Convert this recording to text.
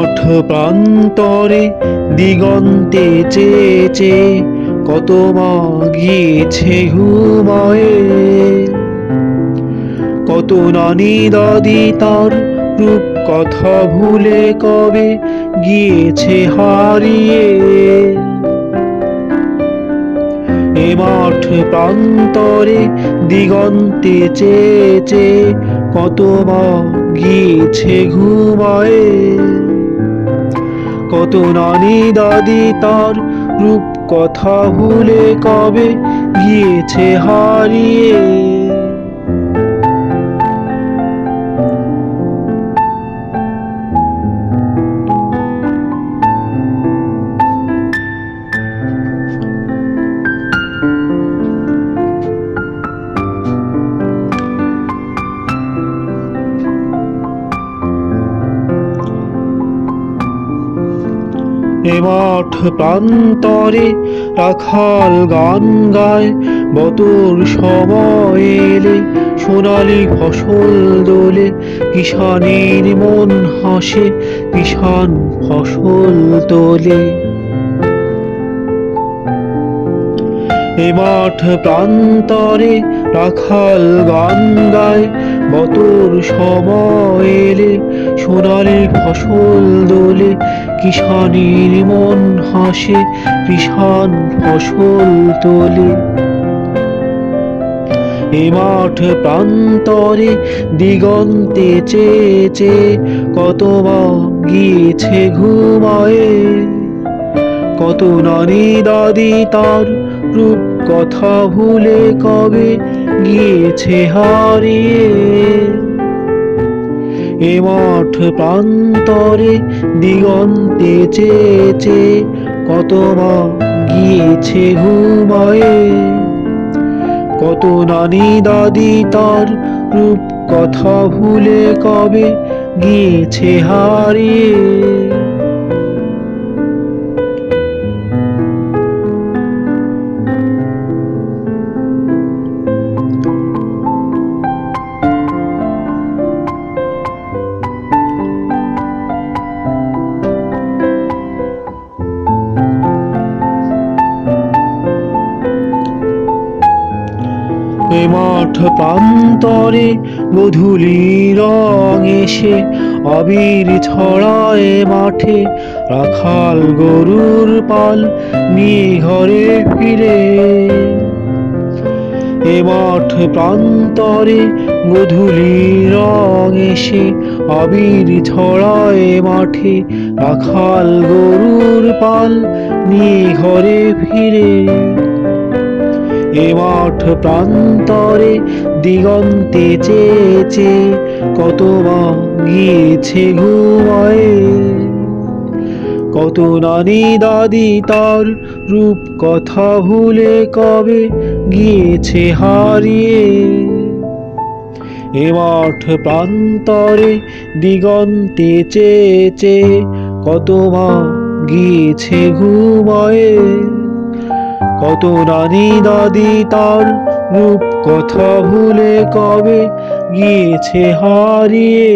মাঠ প্রান্তরে দিগন্তে চেয়ে চেয়ে কত মা গিয়েছে ঘুমায়ে, কত নানি দাদি তার রূপ কথা ভুলে কবে গিয়েছে হারিয়ে। এ মাঠ প্রান্তরে দিগন্তে চেয়ে চেয়ে কত মা গিয়েছে ঘুমায়ে, কত নানি দাদি তার রূপ কথা ভুলে কবে গিয়েছে হারিয়ে। এ মাঠ প্রান্তরে রাখাল গান গায়, বতর সময় এলে সোনালি ফসল দোলে, কিষানের মন হাসে কিষান ফসল তোলে। এ মাঠ প্রান্তরে রাখাল গান গায়, বতর সময় এলে সোনালি ফসল দোলে, কিষানের মন হাসে কিষান ফসল তোলে। এ মাঠ প্রান্তরে দিগন্তে চেয়ে চেয়ে কত মা গিয়েছে ঘুমায়ে, কত নানি দাদি তার রূপ কথা ভুলে কবে গিয়েছে হারিয়ে। এ মাঠ প্রান্তরে দিগন্তে চেয়ে চেয়ে কত মা গিয়েছে ঘুমায়ে, কত নানি দাদি তার রূপ কথা ভুলে কবে গিয়েছে হারিয়ে। এ মাঠ প্রান্তরে গোধূলি রং এসে আবির ছড়ায় মাঠে, রাখাল গরুর পাল নিয়ে ঘরে ফিরে। এ মাঠ প্রান্তরে গোধূলি রং এসে আবির ছড়ায় মাঠে, রাখাল গরুর পাল নিয়ে ঘরে ফিরে। এ মাঠ প্রান্তরে দিগন্তে চেয়ে চেয়ে কত মা গিয়েছে ঘুমায়ে, কত নানি দাদি তার রূপ কথা ভুলে কবে গিয়েছে হারিয়ে। এ মাঠ প্রান্তরে দিগন্তে চেয়ে চেয়ে কত মা গিয়েছে ঘুমায়ে, কত নানি দাদি তার রূপ কথা ভুলে কবে গিয়েছে হারিয়ে।